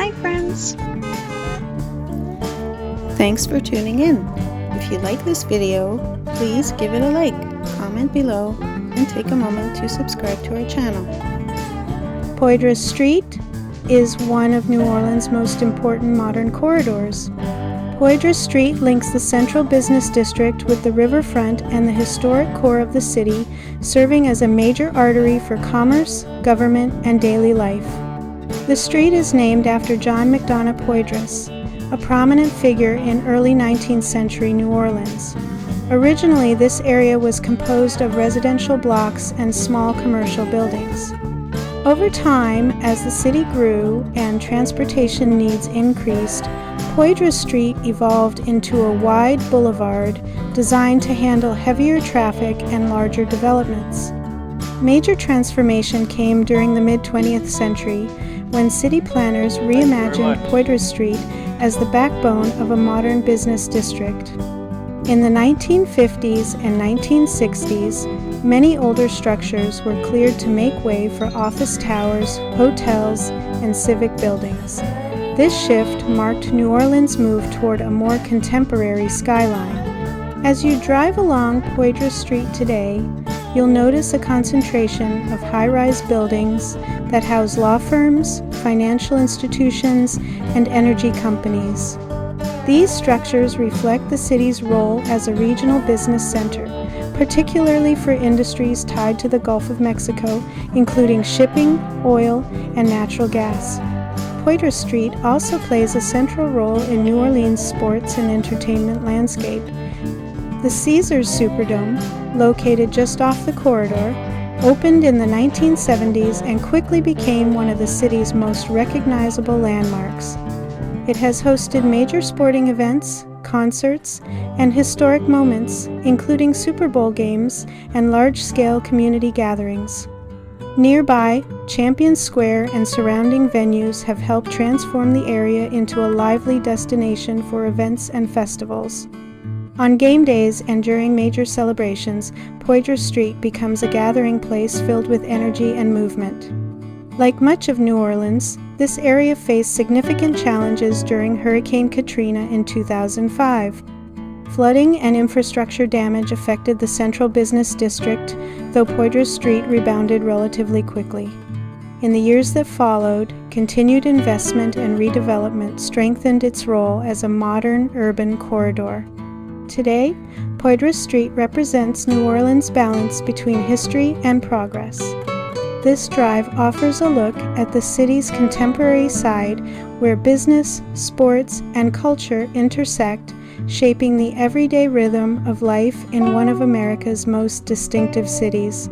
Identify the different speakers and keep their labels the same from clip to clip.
Speaker 1: Hi friends!
Speaker 2: Thanks for tuning in. If you like this video, please give it a like, comment below, and take a moment to subscribe to our channel. Poydras Street is one of New Orleans' most important modern corridors. Poydras Street links the central business district with the riverfront and the historic core of the city, serving as a major artery for commerce, government, and daily life. The street is named after John McDonough Poydras, a prominent figure in early 19th century New Orleans. Originally, this area was composed of residential blocks and small commercial buildings. Over time, as the city grew and transportation needs increased, Poydras Street evolved into a wide boulevard designed to handle heavier traffic and larger developments. Major transformation came during the mid-20th century when city planners reimagined Poydras Street as the backbone of a modern business district. In the 1950s and 1960s, many older structures were cleared to make way for office towers, hotels, and civic buildings. This shift marked New Orleans' move toward a more contemporary skyline. As you drive along Poydras Street today, you'll notice a concentration of high-rise buildings that house law firms, financial institutions, and energy companies. These structures reflect the city's role as a regional business center, particularly for industries tied to the Gulf of Mexico, including shipping, oil, and natural gas. Poydras Street also plays a central role in New Orleans' sports and entertainment landscape. The Caesars Superdome, located just off the corridor, opened in the 1970s and quickly became one of the city's most recognizable landmarks. It has hosted major sporting events, concerts, and historic moments, including Super Bowl games and large-scale community gatherings. Nearby, Champion Square and surrounding venues have helped transform the area into a lively destination for events and festivals. On game days and during major celebrations, Poydras Street becomes a gathering place filled with energy and movement. Like much of New Orleans, this area faced significant challenges during Hurricane Katrina in 2005. Flooding and infrastructure damage affected the central business district, though Poydras Street rebounded relatively quickly. In the years that followed, continued investment and redevelopment strengthened its role as a modern urban corridor. Today, Poydras Street represents New Orleans' balance between history and progress. This drive offers a look at the city's contemporary side where business, sports, and culture intersect, shaping the everyday rhythm of life in one of America's most distinctive cities.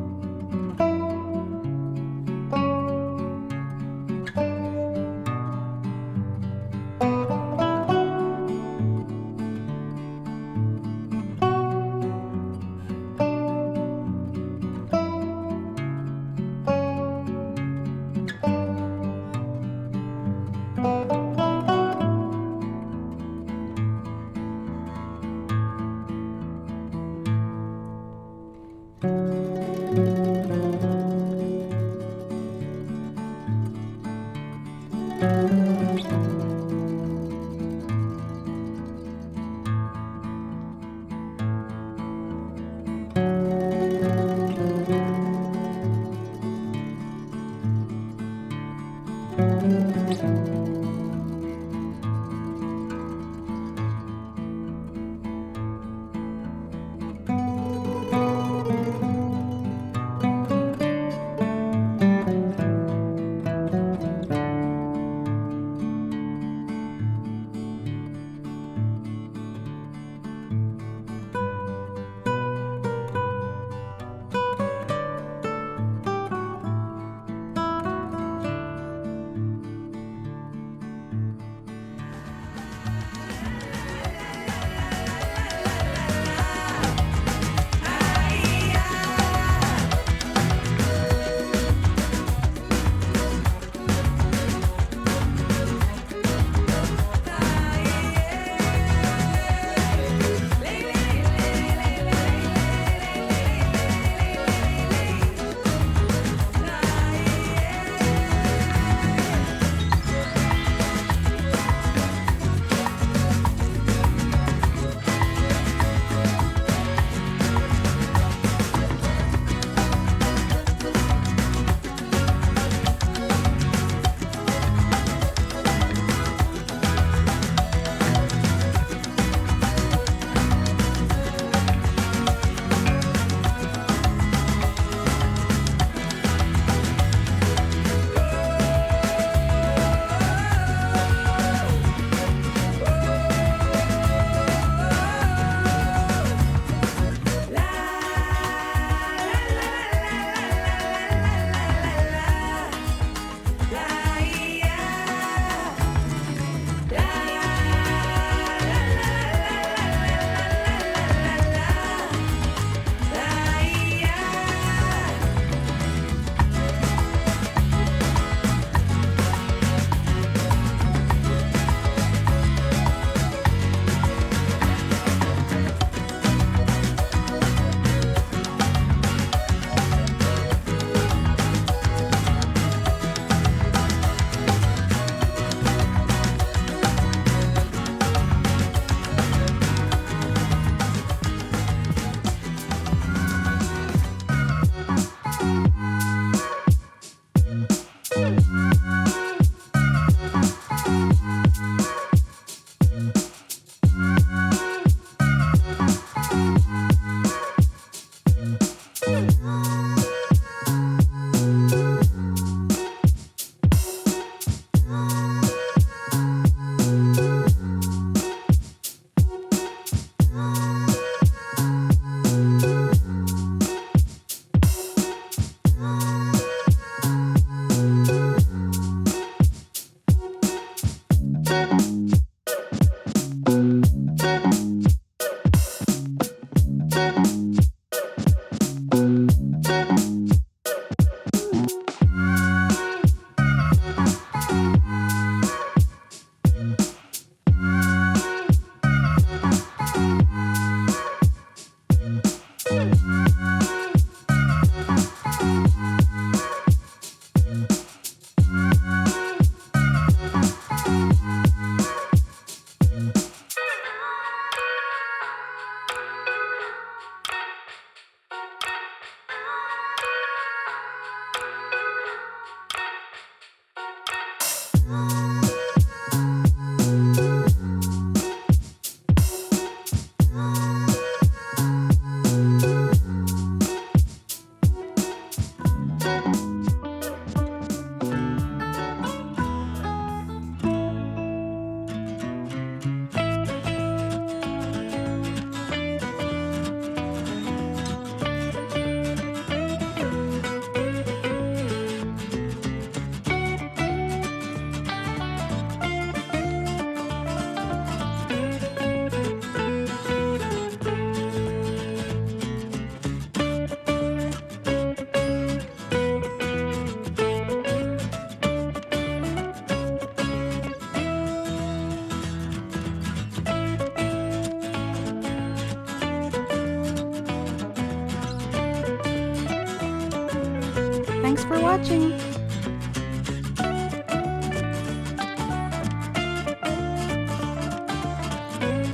Speaker 2: Thanks for watching!